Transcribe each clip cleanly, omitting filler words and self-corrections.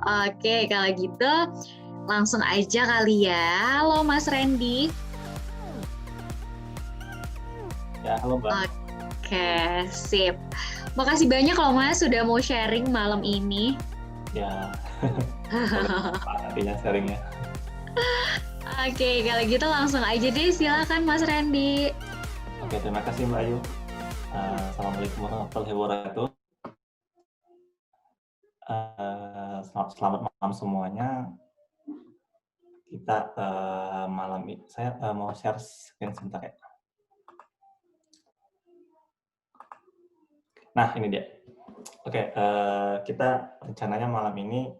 Oke, kalau gitu langsung aja kali ya. Halo Mas Randy. Ya, halo Mbak. Oke, sip. Makasih banyak loh Mas sudah mau sharing malam ini. Ya, nantinya sharingnya. Oke, kalau gitu langsung aja deh, silakan Mas Randy. Oke, terima kasih Mbak Ayu. Assalamualaikum warahmatullahi wabarakatuh. Selamat malam semuanya. Kita malam ini, saya mau share screen sebentar ya. Nah, ini dia. Oke, kita rencananya malam ini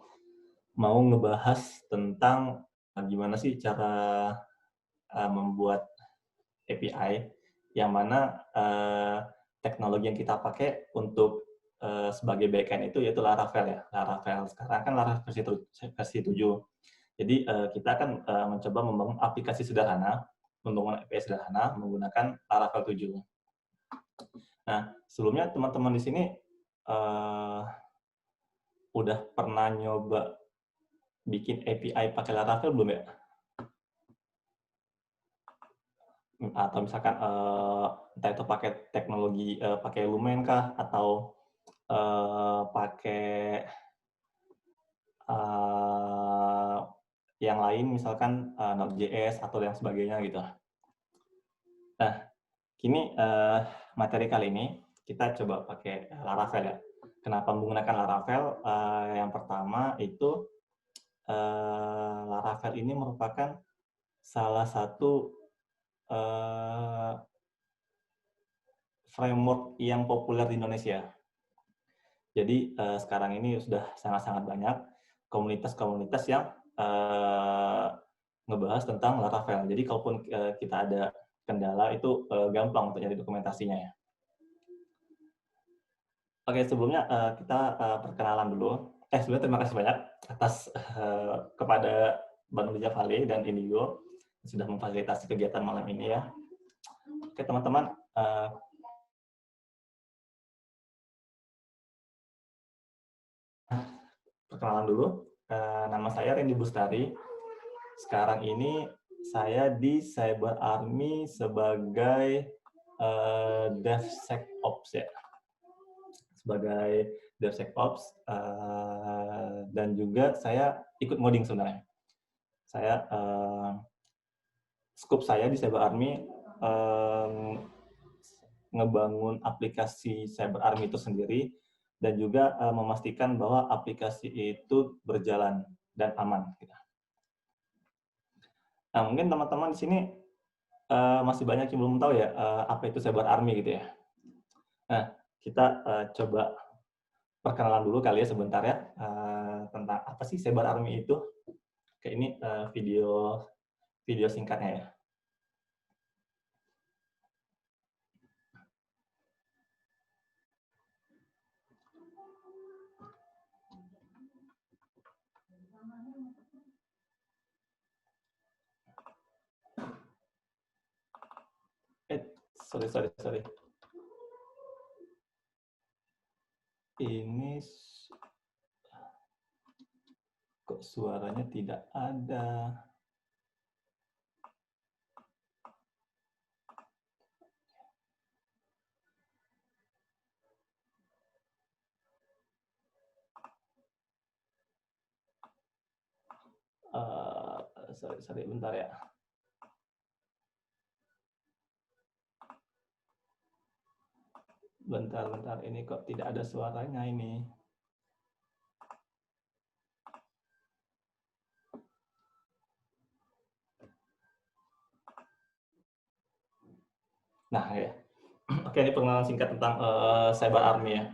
mau ngebahas tentang gimana sih cara membuat API yang mana teknologi yang kita pakai untuk sebagai backend itu yaitu Laravel ya. Laravel sekarang kan Laravel versi 7. Jadi kita akan mencoba membangun aplikasi sederhana, membangun API sederhana menggunakan Laravel 7. Nah, sebelumnya teman-teman di sini udah pernah nyoba bikin API pakai Laravel belum ya? Atau misalkan entah itu pakai teknologi pakai Lumen kah atau pakai yang lain misalkan Node.js atau yang sebagainya gitu. Nah, kini materi kali ini kita coba pakai Laravel ya. Kenapa menggunakan Laravel? Yang pertama itu Laravel ini merupakan salah satu framework yang populer di Indonesia. Jadi sekarang ini sudah sangat-sangat banyak komunitas-komunitas yang ngebahas tentang Laravel. Jadi kalaupun kita ada kendala itu gampang untuk nyari dokumentasinya ya. Oke, sebelumnya kita perkenalan dulu. Sebelumnya terima kasih banyak atas kepada Bank Liga Valley dan Indigo yang sudah memfasilitasi kegiatan malam ini ya. Oke teman-teman, perkenalan dulu. Nama saya Randy Bustari. Sekarang ini saya di Cyber Army sebagai DevSecOps ya. Sebagai DevSecOps dan juga saya ikut ngoding sebenarnya. Saya scope saya di Cyber Army ngebangun aplikasi Cyber Army itu sendiri dan juga memastikan bahwa aplikasi itu berjalan dan aman. Nah, mungkin teman-teman di sini masih banyak yang belum tahu ya apa itu Cyber Army gitu ya. Nah, kita coba perkenalan dulu kali ya sebentar ya tentang apa sih Cyber Army itu. Oke, ini video singkatnya ya. Sorry. Ini kok suaranya tidak ada. Sorry, bentar ya. Bentar, ini kok tidak ada suaranya ini. Nah ya, oke ini pengenalan singkat tentang Cyber Army ya.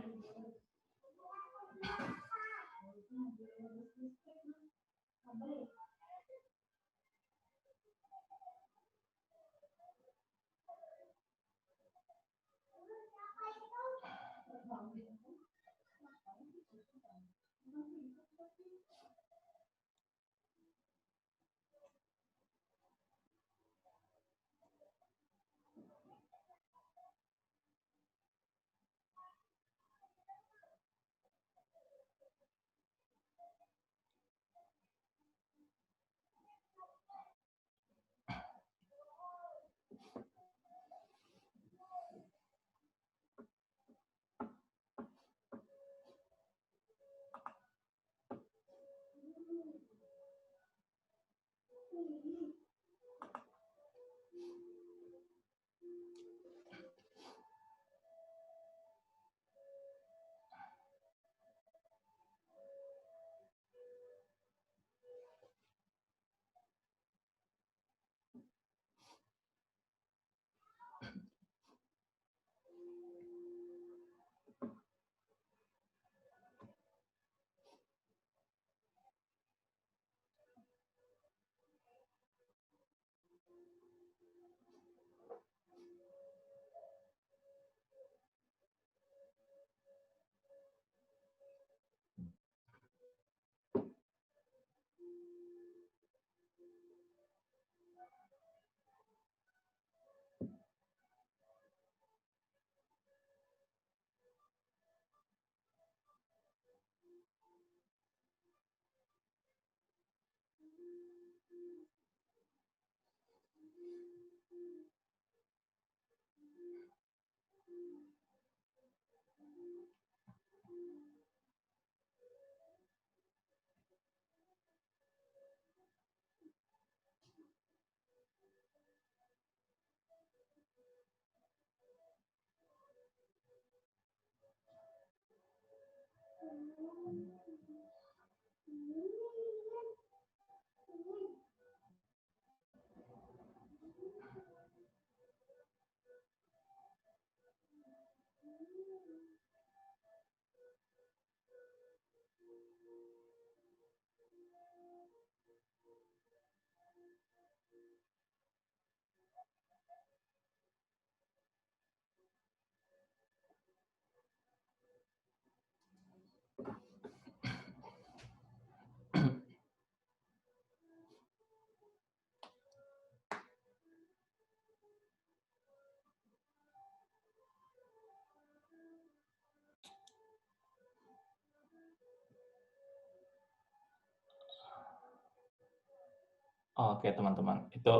Oke teman-teman, itu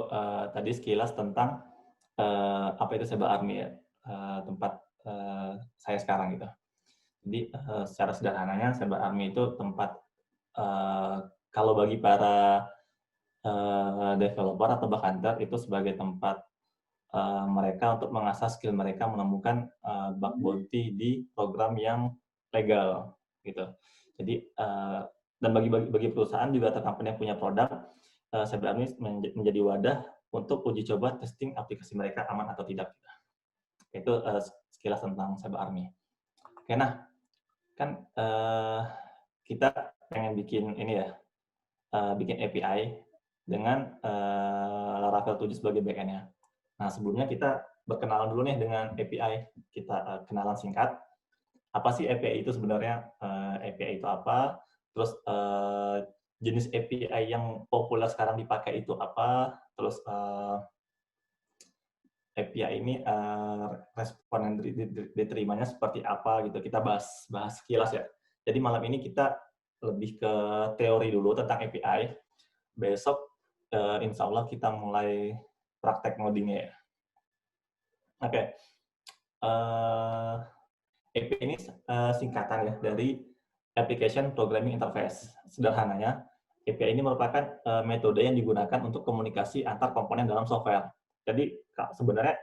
tadi sekilas tentang apa itu Cyber Army ya, tempat saya sekarang gitu. Jadi secara sederhananya Cyber Army itu tempat kalau bagi para developer atau bug hunter itu sebagai tempat mereka untuk mengasah skill mereka menemukan bug bounty di program yang legal gitu. Jadi dan bagi perusahaan juga atau company yang punya produk, Cyber Army menjadi wadah untuk uji coba testing aplikasi mereka aman atau tidak. Itu sekilas tentang Cyber Army. Oke, nah kan kita pengen bikin ini ya, bikin API dengan Laravel 7 sebagai backend-nya. Nah, sebelumnya kita berkenalan dulu nih dengan API. Kita kenalan singkat. Apa sih API itu sebenarnya? API itu apa? Terus jenis API yang populer sekarang dipakai itu apa? Terus API ini respon yang diterimanya seperti apa gitu. Kita bahas sekilas ya. Jadi malam ini kita lebih ke teori dulu tentang API. Besok insya Allah kita mulai praktek ngodingnya ya. Oke. API ini singkatan ya dari Application Programming Interface. Sederhananya, API ini merupakan metode yang digunakan untuk komunikasi antar komponen dalam software. Jadi sebenarnya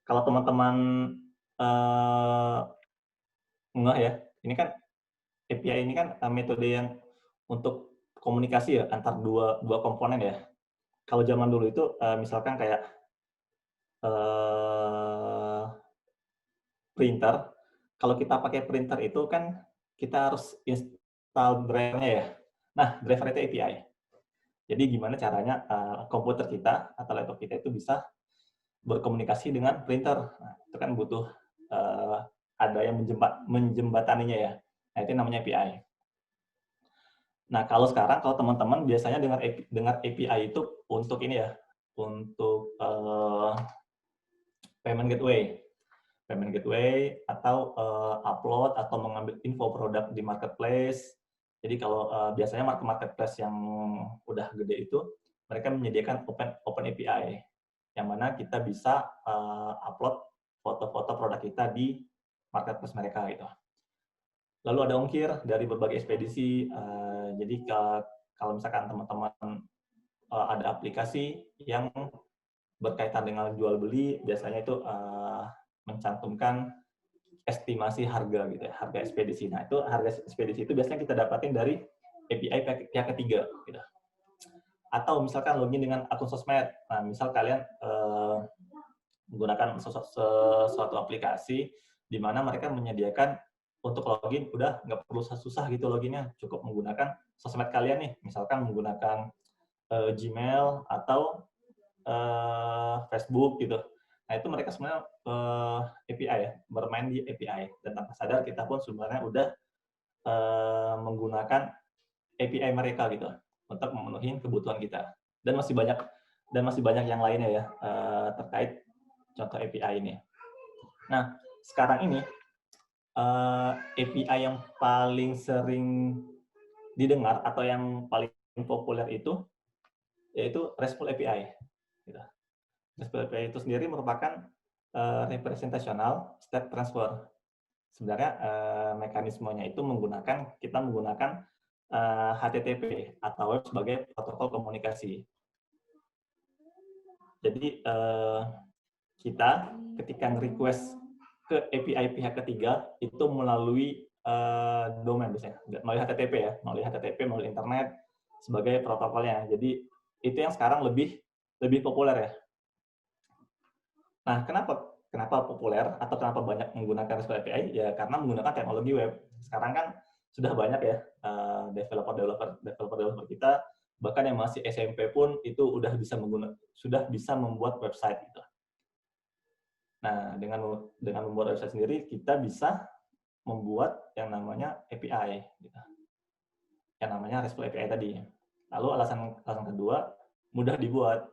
kalau teman-teman ngeh ya, ini kan API ini kan metode yang untuk komunikasi ya antar dua komponen ya. Kalau zaman dulu itu misalkan kayak printer, kalau kita pakai printer itu kan kita harus install driver-nya ya. Nah, driver itu API. Jadi gimana caranya komputer kita atau laptop kita itu bisa berkomunikasi dengan printer. Nah, itu kan butuh ada yang menjembataninya ya. Nah, itu namanya API. Nah, kalau sekarang kalau teman-teman biasanya dengar API itu untuk ini ya, untuk payment gateway atau upload atau mengambil info produk di marketplace. Jadi kalau biasanya marketplace yang udah gede itu mereka menyediakan open API yang mana kita bisa upload foto-foto produk kita di marketplace mereka gitu. Lalu ada ongkir dari berbagai ekspedisi. Jadi kalau misalkan teman-teman ada aplikasi yang berkaitan dengan jual beli, biasanya itu mencantumkan estimasi harga gitu ya, harga ekspedisi. Nah, itu harga ekspedisi itu biasanya kita dapatin dari API pihak ketiga gitu. Atau misalkan login dengan akun sosmed. Nah, misal kalian menggunakan suatu aplikasi di mana mereka menyediakan untuk login udah nggak perlu susah gitu loginnya, cukup menggunakan sosmed kalian nih, misalkan menggunakan Gmail atau Facebook gitu. Nah, itu mereka sebenarnya API ya, bermain di API. Dan tanpa sadar kita pun sebenarnya udah menggunakan API mereka gitu untuk memenuhi kebutuhan kita. Dan masih banyak yang lainnya ya terkait contoh API ini. Nah, sekarang ini API yang paling sering didengar atau yang paling populer itu yaitu RESTful API. Gitu. RESTful API itu sendiri merupakan representational state transfer. Sebenarnya mekanismenya itu kita menggunakan HTTP atau web sebagai protokol komunikasi. Jadi kita ketika nge-request ke API pihak ketiga itu melalui domain biasanya, melalui HTTP ya, melalui internet sebagai protokolnya. Jadi itu yang sekarang lebih populer ya. Nah, kenapa populer atau kenapa banyak menggunakan RESTful API? Ya karena menggunakan teknologi web. Sekarang kan sudah banyak ya developer kita, bahkan yang masih SMP pun itu sudah bisa membuat website gitu. Nah, dengan membuat website sendiri kita bisa membuat yang namanya API gitu. Yang namanya RESTful API tadi. Lalu alasan kedua, mudah dibuat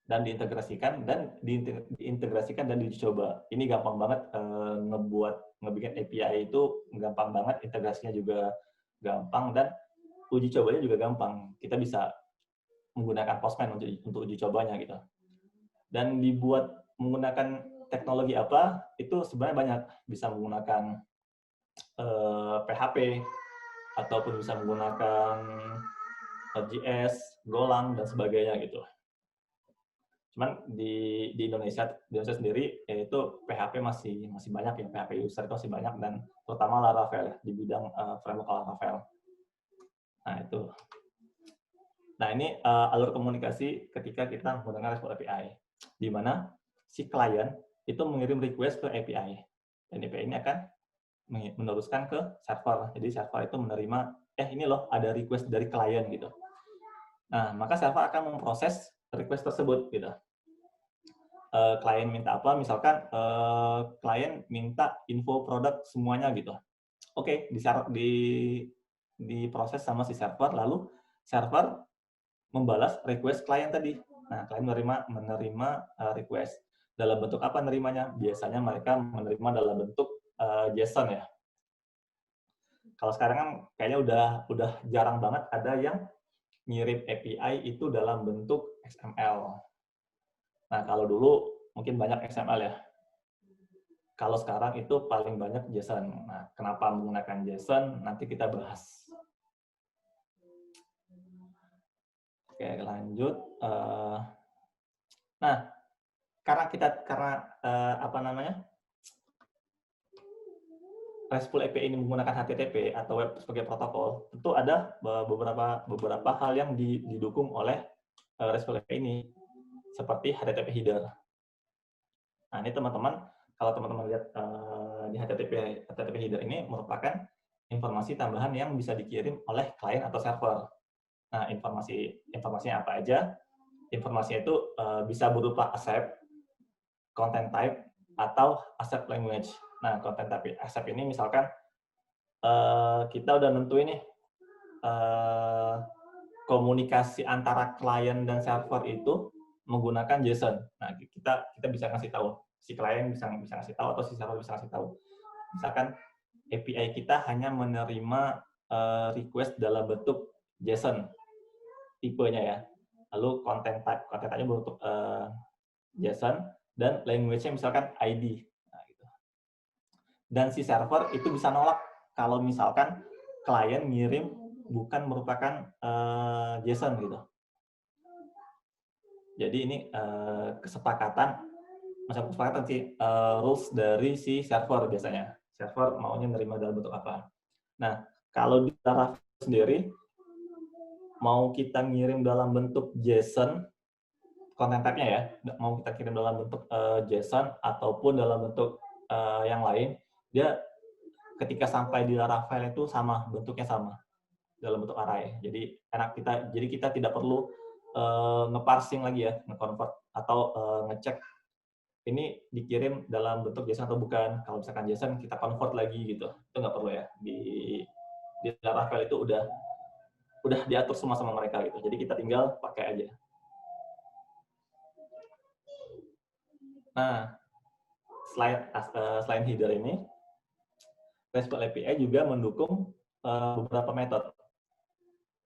dan diintegrasikan dan dicoba. Ini gampang banget ngebikin API itu gampang banget, integrasinya juga gampang dan uji cobanya juga gampang. Kita bisa menggunakan Postman untuk uji cobanya gitu. Dan dibuat menggunakan teknologi apa, itu sebenarnya banyak. Bisa menggunakan PHP, ataupun bisa menggunakan JS, Golang, dan sebagainya gitu. Cuman di Indonesia sendiri, yaitu PHP masih banyak ya, PHP user itu masih banyak, dan terutama Laravel di bidang framework Laravel. Nah, itu. Nah, ini alur komunikasi ketika kita menggunakan RESTful API, di mana si klien itu mengirim request ke API, dan API ini akan meneruskan ke server. Jadi server itu menerima, ini loh ada request dari klien gitu. Nah, maka server akan memproses request tersebut gitu. Klien minta apa? Misalkan klien minta info produk semuanya gitu. Oke, diproses sama si server, lalu server membalas request klien tadi. Nah, klien menerima request. Dalam bentuk apa nerimanya? Biasanya mereka menerima dalam bentuk JSON ya. Kalau sekarang kan kayaknya udah jarang banget ada yang ngirim API itu dalam bentuk XML. Nah, kalau dulu mungkin banyak XML ya. Kalau sekarang itu paling banyak JSON. Nah, kenapa menggunakan JSON? Nanti kita bahas. Oke, lanjut. Nah, karena RESTful API ini menggunakan HTTP atau web sebagai protokol, tentu ada beberapa hal yang didukung oleh RESTful API ini, seperti HTTP header. Nah, ini teman-teman, kalau teman-teman lihat di HTTP header ini merupakan informasi tambahan yang bisa dikirim oleh klien atau server. Nah, informasinya apa aja? Informasinya itu bisa berupa accept, content type, atau accept language. Nah, content type accept ini misalkan kita udah nentuin nih komunikasi antara klien dan server itu menggunakan JSON. Nah, kita bisa ngasih tahu, si klien bisa ngasih tahu atau si server bisa ngasih tahu. Misalkan API kita hanya menerima request dalam bentuk JSON tipenya ya. Lalu content type-nya berbentuk JSON, dan language-nya misalkan ID. Nah, gitu. Dan si server itu bisa nolak kalau misalkan klien ngirim bukan merupakan JSON gitu. Jadi ini kesepakatan sih, rules dari si server biasanya. Server maunya nerima dalam bentuk apa. Nah, kalau di Laravel sendiri, mau kita ngirim dalam bentuk JSON, content type-nya ya, mau kita kirim dalam bentuk JSON ataupun dalam bentuk yang lain, dia ketika sampai di Laravel itu sama, bentuknya sama, dalam bentuk array. Jadi kita tidak perlu nge-parsing lagi ya, nge-convert atau ngecek ini dikirim dalam bentuk JSON atau bukan. Kalau misalkan JSON kita convert lagi gitu, itu nggak perlu ya. Di Laravel itu udah diatur semua sama mereka gitu. Jadi kita tinggal pakai aja. Nah, selain header ini, RESTful API juga mendukung beberapa metode,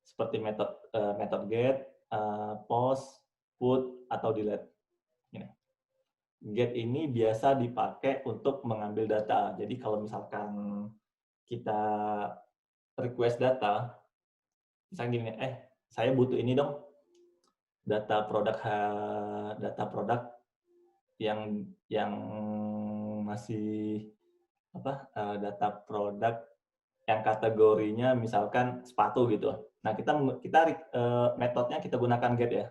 seperti metode get, post, put, atau delete. Ini. Get ini biasa dipakai untuk mengambil data. Jadi kalau misalkan kita request data, misalnya gini, saya butuh ini dong, data produk yang masih data produk yang kategorinya misalkan sepatu gitu. Nah, kita metodenya kita gunakan get ya.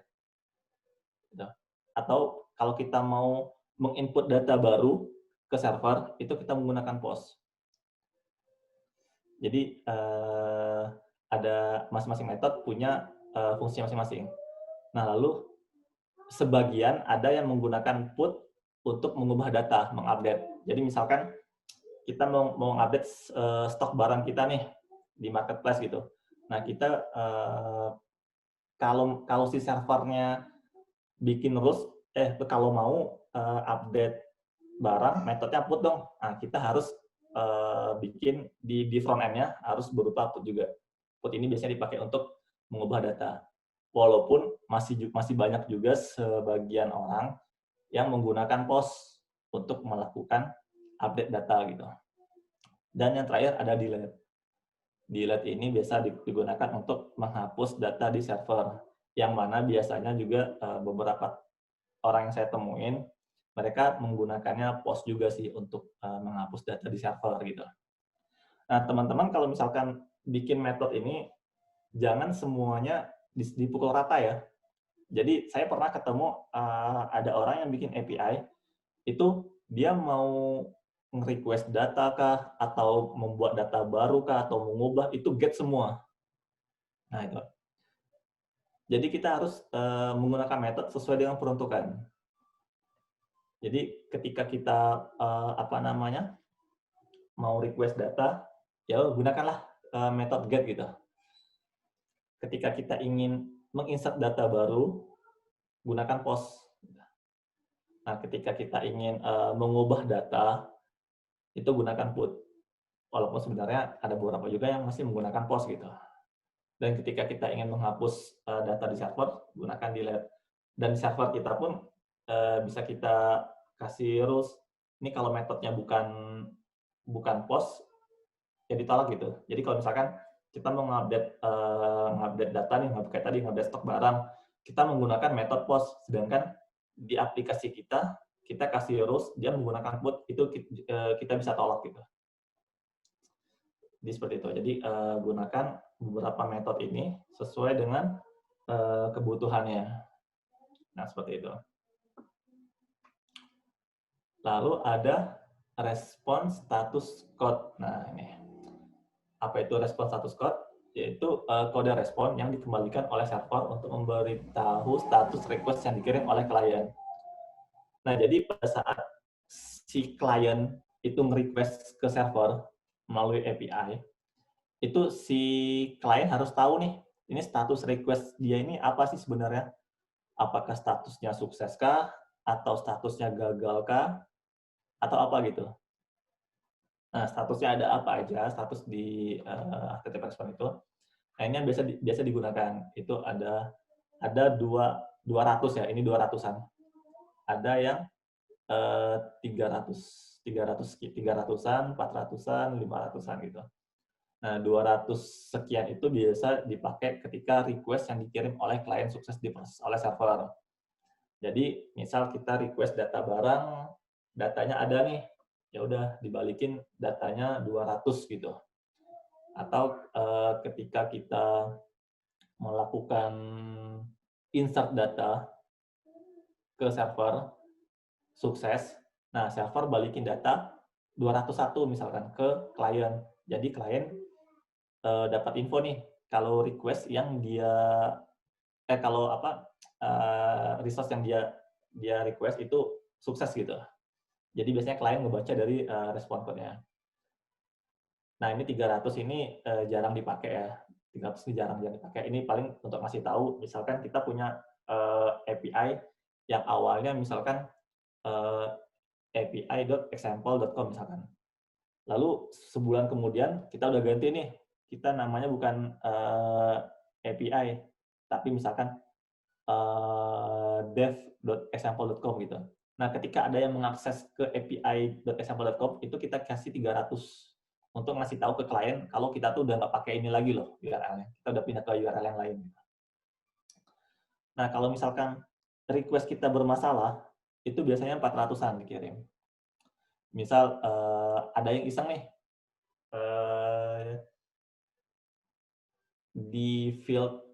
Gitu. Atau kalau kita mau menginput data baru ke server, itu kita menggunakan post. Jadi ada masing-masing metode punya fungsi masing-masing. Nah, lalu sebagian ada yang menggunakan put untuk mengubah data, mengupdate. Jadi misalkan kita mau mengupdate stok barang kita nih di marketplace gitu. Nah, kita kalau si servernya bikin rules, kalau mau update barang, metodenya put dong. Nah, kita harus bikin di front end-nya harus berupa put juga. Put ini biasanya dipakai untuk mengubah data. Walaupun masih banyak juga sebagian orang yang menggunakan POS untuk melakukan update data gitu. Dan yang terakhir ada delete. Delete ini biasa digunakan untuk menghapus data di server, yang mana biasanya juga beberapa orang yang saya temuin, mereka menggunakannya POS juga sih untuk menghapus data di server gitu. Nah, teman-teman kalau misalkan bikin metode ini, jangan semuanya dipukul rata ya. Jadi saya pernah ketemu ada orang yang bikin API, itu dia mau nge-request data kah, atau membuat data baru kah, atau mengubah, itu get semua. Nah, itu. Jadi kita harus menggunakan metode sesuai dengan peruntukan. Jadi ketika kita mau request data, ya gunakanlah metode get gitu. Ketika kita ingin menginsert data baru, gunakan POS. Nah, ketika kita ingin mengubah data, itu gunakan put. Walaupun sebenarnya ada beberapa juga yang masih menggunakan POS gitu. Dan ketika kita ingin menghapus data di server, gunakan delete. Dan di server kita pun bisa kita kasih rules. Ini kalau metodenya bukan POS, ya ditolak gitu. Jadi kalau misalkan kita mau ngupdate data nih, kayak tadi ngupdate stok barang, kita menggunakan metode POS, sedangkan di aplikasi kita kasih rules, dia menggunakan put, itu kita bisa tolak gitu. Jadi seperti itu. Jadi gunakan beberapa metode ini sesuai dengan kebutuhannya. Nah, seperti itu. Lalu ada respon status code. Nah, ini. Apa itu respon status code? Yaitu kode respon yang dikembalikan oleh server untuk memberitahu status request yang dikirim oleh klien. Nah, jadi pada saat si klien itu nge-request ke server melalui API, itu si klien harus tahu nih, ini status request dia ini apa sih sebenarnya? Apakah statusnya sukseskah? Atau statusnya gagalkah? Atau apa gitu? Nah, statusnya ada apa aja, status di HTTP respon itu. Nah, ini yang biasa digunakan. Itu ada 200 ya, ini 200-an. Ada yang 300-an, 400-an, 500-an gitu. Nah, 200 sekian itu biasa dipakai ketika request yang dikirim oleh klien sukses diproses oleh server. Jadi, misal kita request data barang, datanya ada nih, ya udah dibalikin datanya 200 gitu. Atau ketika kita melakukan insert data ke server, sukses, nah server balikin data 201 misalkan ke klien. Jadi klien dapat info nih, kalau request yang dia resource yang dia request itu sukses gitu. Jadi biasanya klien ngebaca dari respon code-nya. Nah, ini 300 ini jarang dipakai ya. 300 ini jarang dipakai. Ini paling untuk ngasih tahu, misalkan kita punya API yang awalnya misalkan api.example.com misalkan. Lalu sebulan kemudian kita udah ganti nih, kita namanya bukan API, tapi misalkan dev.example.com gitu. Nah, ketika ada yang mengakses ke api.example.com, itu kita kasih 300 untuk ngasih tahu ke klien kalau kita tuh udah nggak pakai ini lagi loh URL-nya. Kita udah pindah ke URL yang lain. Nah, kalau misalkan request kita bermasalah, itu biasanya 400-an dikirim. Misal ada yang iseng nih, di field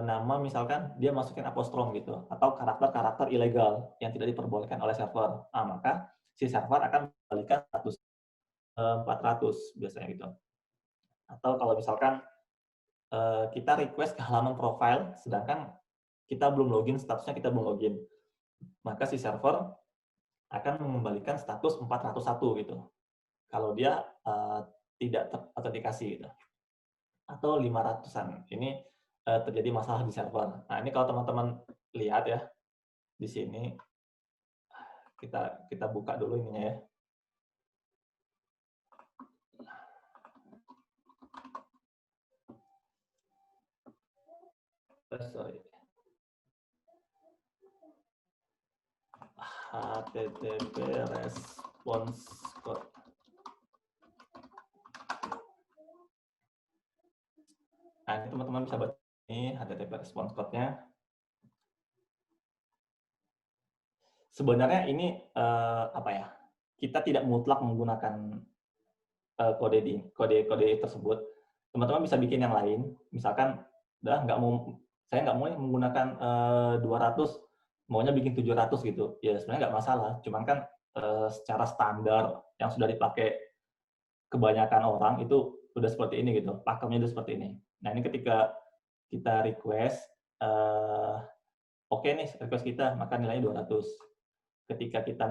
nama misalkan dia masukin apostrom gitu, atau karakter-karakter ilegal yang tidak diperbolehkan oleh server. Nah, maka si server akan membalikan status 400 biasanya gitu. Atau kalau misalkan kita request ke halaman profile, sedangkan kita belum login, statusnya kita belum login, maka si server akan mengembalikan status 401 gitu. Kalau dia tidak terautentikasi gitu. Atau 500-an. Ini terjadi masalah di server. Nah, ini kalau teman-teman lihat ya, di sini kita buka dulu ininya ya. sorry, HTTP response code. Nah, ini teman-teman bisa baca ini HTTP response code-nya. Sebenarnya ini apa ya? Kita tidak mutlak menggunakan kode tersebut. Teman-teman bisa bikin yang lain. Misalkan, saya nggak mau menggunakan 200, maunya bikin 700 gitu. Ya sebenarnya nggak masalah. Cuman kan secara standar yang sudah dipakai kebanyakan orang itu udah seperti ini gitu. Pakemnya udah seperti ini. Nah ini ketika kita request, oke nih request kita, maka nilainya 200. Ketika kita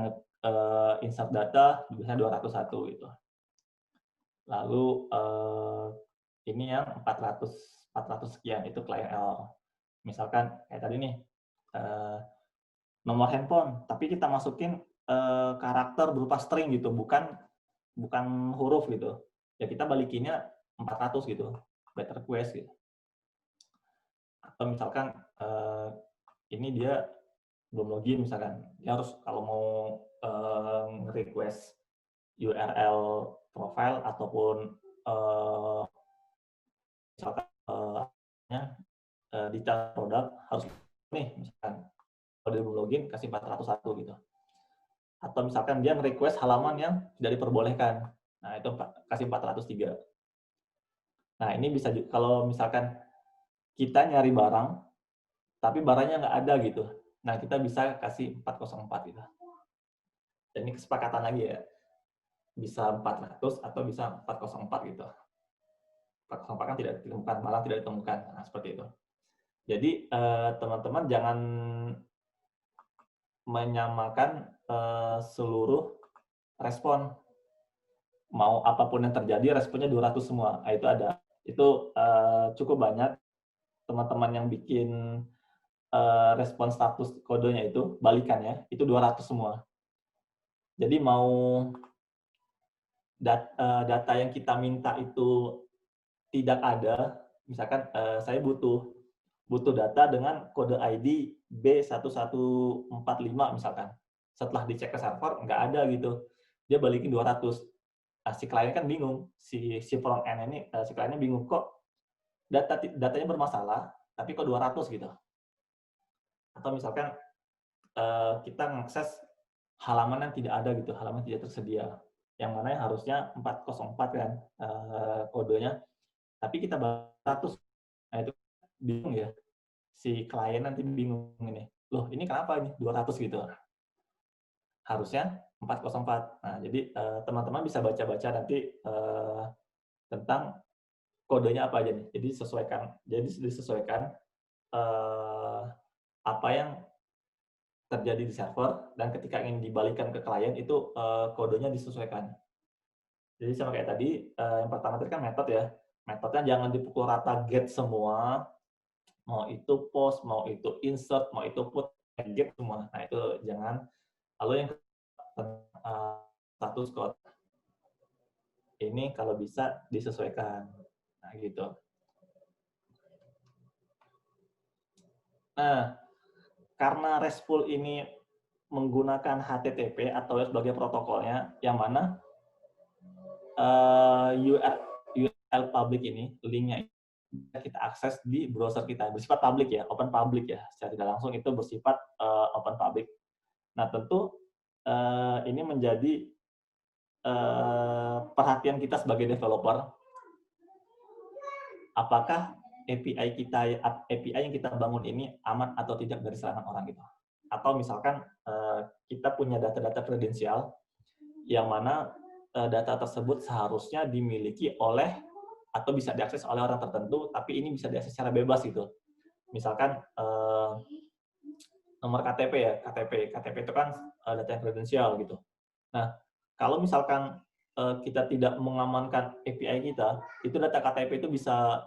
insert data, biasanya 201 gitu. Lalu ini yang 400 sekian, itu client L. Misalkan kayak tadi nih, nomor handphone, tapi kita masukin karakter berupa string gitu, bukan huruf gitu. Ya kita balikinnya 400 gitu, get request gitu. Atau misalkan ini dia belum login misalkan, dia harus kalau mau request URL profile ataupun misalkan detail produk harus nih misalkan kalau dia belum login kasih 401 gitu. Atau misalkan dia nge-request halaman yang tidak diperbolehkan. Nah, itu kasih 403. Nah, ini bisa kalau misalkan kita nyari barang tapi barangnya nggak ada gitu. Nah, kita bisa kasih 404 gitu. Dan ini kesepakatan lagi ya. Bisa 400 atau bisa 404 gitu. 404 kan tidak ditemukan, malah tidak ditemukan. Nah, seperti itu. Jadi, teman-teman jangan menyamakan seluruh respon. Mau apapun yang terjadi, responnya 200 semua. Nah, itu ada. Itu cukup banyak teman-teman yang bikin respon status kodenya itu, balikannya, itu 200 semua. Jadi mau data yang kita minta itu tidak ada, misalkan saya butuh data dengan kode ID B1145 misalkan. Setelah dicek ke server, nggak ada gitu. Dia balikin 200. Nah, si klien kan bingung. Si front end ini, si kliennya bingung, kok datanya bermasalah, tapi kok 200 gitu. Atau misalkan kita mengakses halaman yang tidak ada gitu, halaman tidak tersedia. Yang mana yang harusnya 404 kan kodenya, tapi kita 100. Nah, itu bingung ya. Si klien nanti bingung ini. Loh, ini kenapa ini 200 gitu? Harusnya 404. Nah, jadi teman-teman bisa baca-baca nanti tentang kodenya apa aja nih. Jadi disesuaikan apa yang terjadi di server dan ketika ingin dibalikan ke klien itu kodenya disesuaikan. Jadi sama kayak tadi, yang pertama tadi kan metode ya. Metodenya jangan dipukul rata get semua, mau itu post, mau itu insert, mau itu put, get semua. Nah itu jangan. Lalu yang status code. Ini kalau bisa disesuaikan. Nah gitu. Nah, karena RESTful ini menggunakan HTTP atau sebagai protokolnya, yang mana URL public ini, linknya kita akses di browser kita, bersifat public ya, open public ya, secara tidak langsung itu bersifat open public. Nah tentu ini menjadi perhatian kita sebagai developer, apakah API yang kita bangun ini aman atau tidak dari serangan orang gitu. Atau misalkan kita punya data-data kredensial yang mana data tersebut seharusnya dimiliki oleh atau bisa diakses oleh orang tertentu, tapi ini bisa diakses secara bebas gitu. Misalkan nomor KTP ya, KTP itu kan data yang kredensial gitu. Nah, kalau misalkan kita tidak mengamankan API kita, itu data KTP itu bisa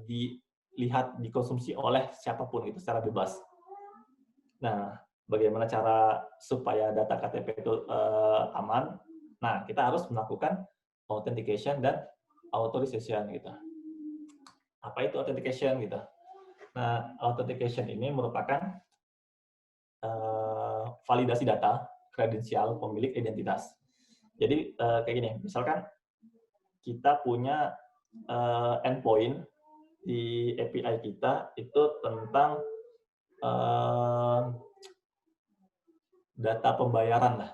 dilihat, dikonsumsi oleh siapapun itu secara bebas. Nah, bagaimana cara supaya data KTP itu aman? Nah, kita harus melakukan authentication dan authorization gitu. Apa itu authentication gitu? Nah, authentication ini merupakan validasi data kredensial pemilik identitas. Jadi kayak gini, misalkan kita punya endpoint di API kita itu tentang data pembayaran lah,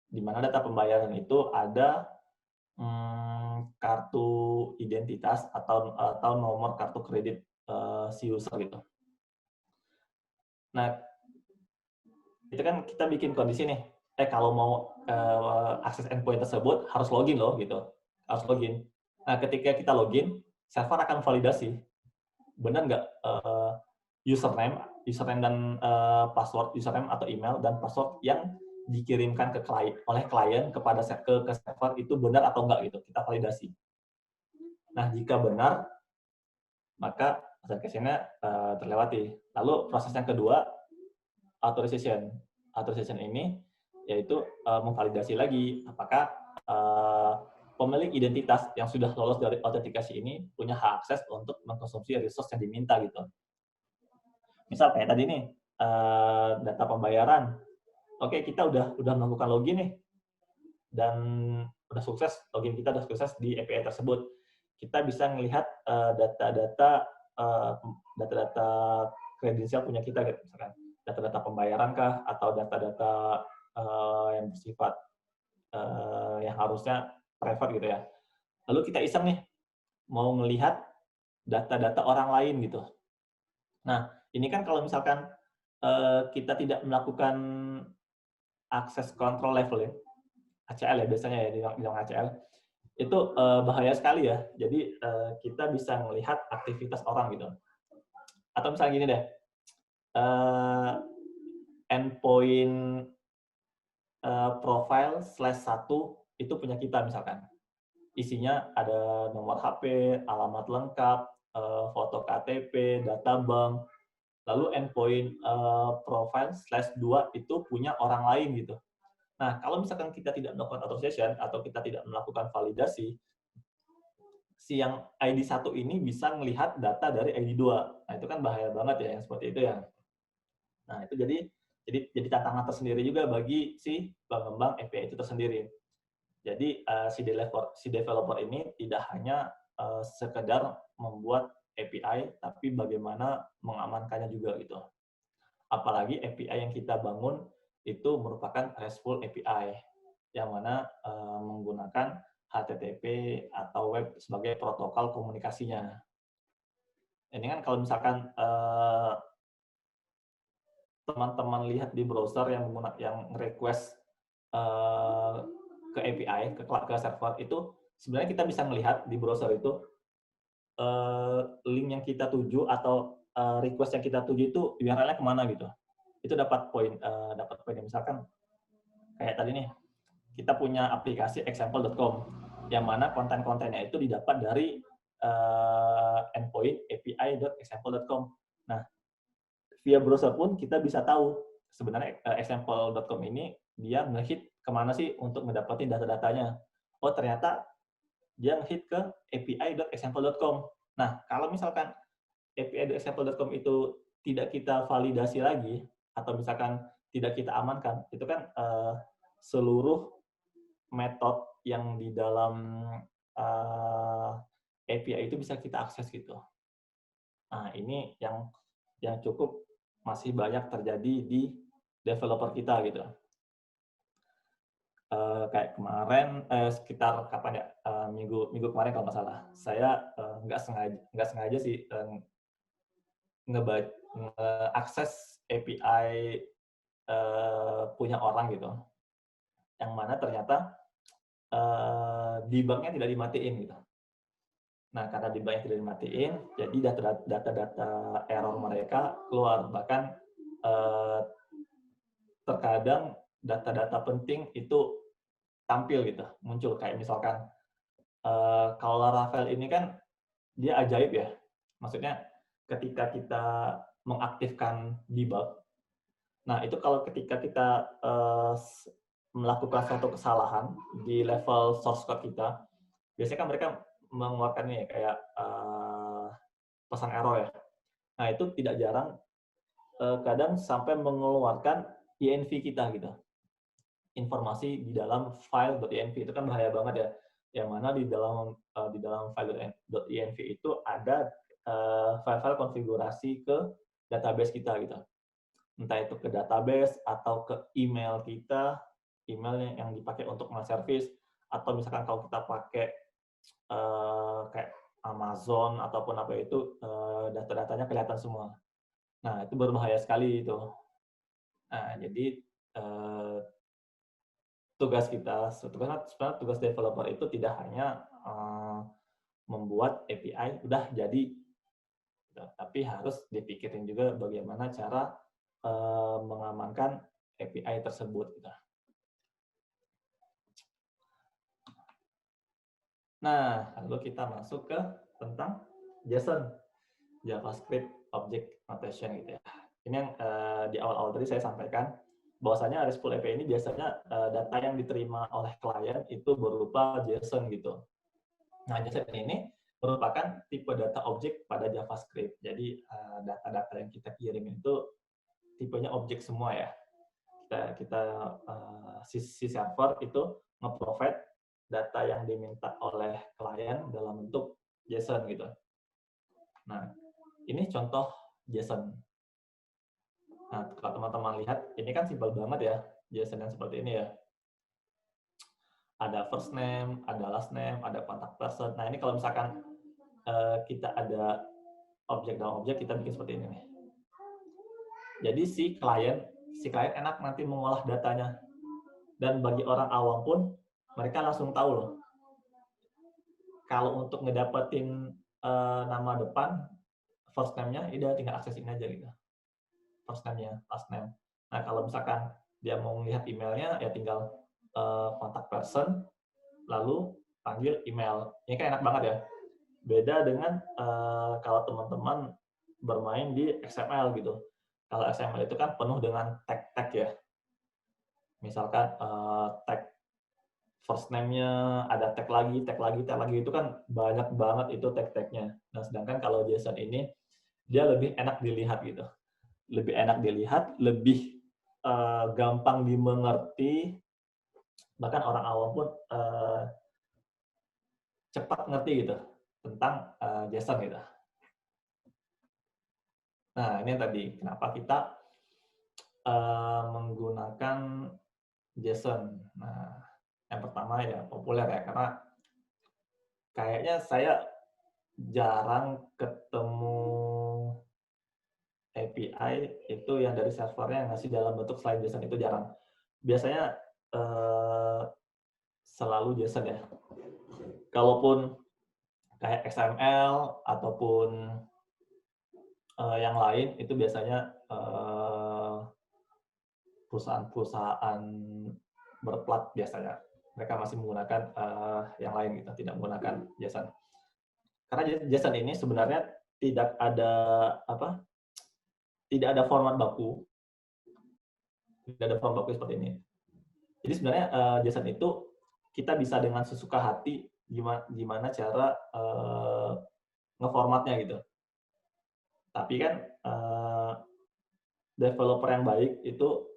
di mana data pembayaran itu ada kartu identitas atau nomor kartu kredit si user gitu. Nah, itu kan kita bikin kondisi nih, kalau mau akses endpoint tersebut harus login loh gitu, harus login. Nah, ketika kita login, server akan validasi, benar nggak username dan password, username atau email dan password yang dikirimkan ke klien oleh klien kepada ke server itu benar atau enggak gitu, kita validasi. Nah, jika benar, maka authentication-nya terlewati. Lalu proses yang kedua, authorization. Authorization ini yaitu memvalidasi lagi apakah pemilik identitas yang sudah lolos dari autentikasi ini punya hak akses untuk mengkonsumsi resource yang diminta gitu. Misal kayak tadi nih, data pembayaran. Oke, kita udah melakukan login nih, dan udah sukses, login kita udah sukses di API tersebut. Kita bisa melihat data-data kredensial punya kita, gitu, misalkan data-data pembayaran kah, atau data-data yang bersifat yang harusnya private gitu ya. Lalu kita iseng nih, mau melihat data-data orang lain gitu. Nah, ini kan kalau misalkan kita tidak melakukan akses control level ya, ACL ya biasanya ya, bilang ACL, itu bahaya sekali ya. Jadi kita bisa melihat aktivitas orang gitu. Atau misalnya gini deh, endpoint profile /1 itu punya kita misalkan. Isinya ada nomor HP, alamat lengkap, foto KTP, data bank. Lalu endpoint profile /2 itu punya orang lain gitu. Nah, kalau misalkan kita tidak melakukan authorization atau kita tidak melakukan validasi, si yang ID 1 ini bisa melihat data dari ID 2. Nah, itu kan bahaya banget ya yang seperti itu ya. Nah, itu jadi tantangan tersendiri juga bagi si pengembang API itu tersendiri. Jadi si developer ini tidak hanya sekedar membuat API, tapi bagaimana mengamankannya juga gitu. Apalagi API yang kita bangun itu merupakan RESTful API, yang mana menggunakan HTTP atau web sebagai protokol komunikasinya. Ini kan kalau misalkan teman-teman lihat di browser yang request ke API, ke server, itu sebenarnya kita bisa melihat di browser itu link yang kita tuju atau request yang kita tuju itu URL-nya kemana gitu. Itu dapat poin misalkan kayak tadi nih, kita punya aplikasi example.com yang mana konten-kontennya itu didapat dari endpoint api.example.com. Nah, via browser pun kita bisa tahu sebenarnya example.com ini dia ngehit kemana sih untuk mendapatkan data-datanya. Oh, ternyata dia ngehit ke api.example.com. Nah, kalau misalkan api.example.com itu tidak kita validasi lagi, atau misalkan tidak kita amankan, itu kan seluruh metode yang di dalam API itu bisa kita akses gitu. Nah, ini yang cukup masih banyak terjadi di developer kita gitu. Kayak kemarin sekitar kapan ya, minggu kemarin kalau nggak salah, saya nggak sengaja sih akses API punya orang gitu, yang mana ternyata debugnya tidak dimatiin gitu. Nah, karena debugnya tidak dimatiin, jadi data-data error mereka keluar. Bahkan terkadang data-data penting itu tampil gitu, muncul. Kayak misalkan kalau Laravel ini kan dia ajaib ya. Maksudnya ketika kita mengaktifkan debug, nah itu kalau ketika kita melakukan suatu kesalahan di level source code kita, biasanya kan mereka mengeluarkan nih kayak pesan error ya. Nah, itu tidak jarang kadang sampai mengeluarkan INV kita gitu. Informasi di dalam file.inv itu kan bahaya banget ya. Yang mana di dalam file.inv itu ada file-file konfigurasi ke database kita gitu. Entah itu ke database atau ke email kita, email yang dipakai untuk service, atau misalkan kalau kita pakai kayak Amazon ataupun apa itu data-datanya kelihatan semua. Nah, itu berbahaya sekali itu. Nah, jadi tugas kita, sebenarnya tugas developer itu tidak hanya membuat API udah jadi, gitu, tapi harus dipikirin juga bagaimana cara mengamankan API tersebut. Gitu. Nah, lalu kita masuk ke tentang JSON, JavaScript Object Notation gitu ya. Ini yang di awal-awal tadi saya sampaikan, bahwasanya RESTful API ini biasanya data yang diterima oleh klien itu berupa JSON gitu. Nah, JSON ini merupakan tipe data objek pada JavaScript. Jadi data-data yang kita kirim itu tipenya objek semua ya. Si server itu nge-provide data yang diminta oleh klien dalam bentuk JSON gitu. Nah, ini contoh JSON. Nah, kalau teman-teman lihat, ini kan simpel banget ya, JSON yang seperti ini ya. Ada first name, ada last name, ada contact person. Nah, ini kalau misalkan kita ada objek dalam objek, kita bikin seperti ini nih. Jadi si klien enak nanti mengolah datanya. Dan bagi orang awam pun, mereka langsung tahu loh. Kalau untuk ngedapetin nama depan, first name-nya, udah tinggal akses ini aja gitu. First name-nya, last name. Nah, kalau misalkan dia mau melihat emailnya, ya tinggal contact person, lalu panggil email. Ini kan enak banget ya. Beda dengan kalau teman-teman bermain di XML gitu. Kalau XML itu kan penuh dengan tag-tag ya. Misalkan tag first name-nya, ada tag lagi itu kan banyak banget itu tag-tagnya. Nah, sedangkan kalau JSON ini dia lebih enak dilihat gitu. Lebih enak dilihat, lebih gampang dimengerti, bahkan orang awam pun cepat ngerti gitu tentang JSON gitu. Nah, ini yang tadi kenapa kita menggunakan JSON. Nah, yang pertama ya populer ya, karena kayaknya saya jarang ketemu API itu yang dari servernya yang ngasih dalam bentuk selain JSON, itu jarang. Biasanya selalu JSON ya. Kalaupun kayak XML ataupun yang lain itu biasanya perusahaan-perusahaan berplat biasanya mereka masih menggunakan yang lain gitu, tidak menggunakan JSON. Karena JSON ini sebenarnya tidak ada format baku, seperti ini. Jadi sebenarnya JSON itu kita bisa dengan sesuka hati gimana cara ngeformatnya gitu. Tapi kan developer yang baik itu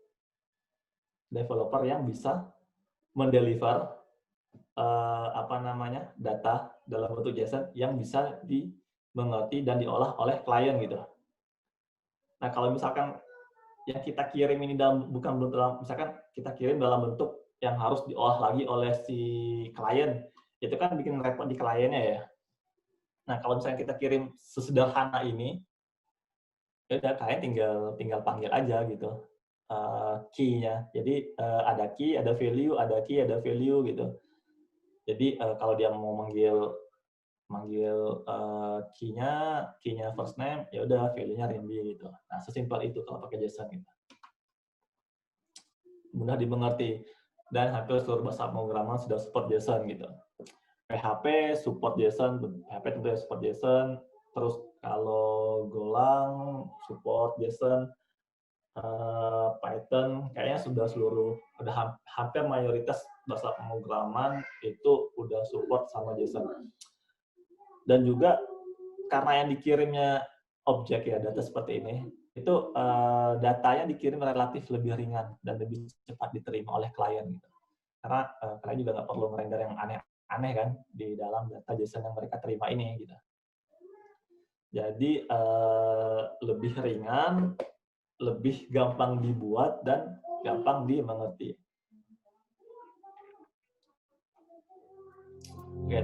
developer yang bisa mendeliver data dalam bentuk JSON yang bisa dimengerti dan diolah oleh klien gitu. Nah, kalau misalkan yang kita kirim ini misalkan kita kirim dalam bentuk yang harus diolah lagi oleh si klien, itu kan bikin repot di kliennya ya. Nah, kalau misalnya kita kirim sesederhana ini, ya udah klien tinggal panggil aja gitu key-nya. Jadi ada key, ada value, ada key, ada value gitu. Jadi kalau dia mau manggil key-nya first name, ya udah value-nya Randy gitu. Nah, sesimpel itu kalau pakai JSON gitu. Mudah dimengerti dan hampir seluruh bahasa pemrograman sudah support JSON gitu. PHP support JSON, PHP tentu support JSON, terus kalau Golang support JSON, Python kayaknya sudah hampir mayoritas bahasa pemrograman itu udah support sama JSON. Dan juga karena yang dikirimnya objek ya, data seperti ini, itu datanya dikirim relatif lebih ringan dan lebih cepat diterima oleh klien gitu. Karena klien juga nggak perlu ngerender yang aneh-aneh kan di dalam data JSON yang mereka terima ini gitu. Jadi lebih ringan, lebih gampang dibuat dan gampang dimengerti. Oke,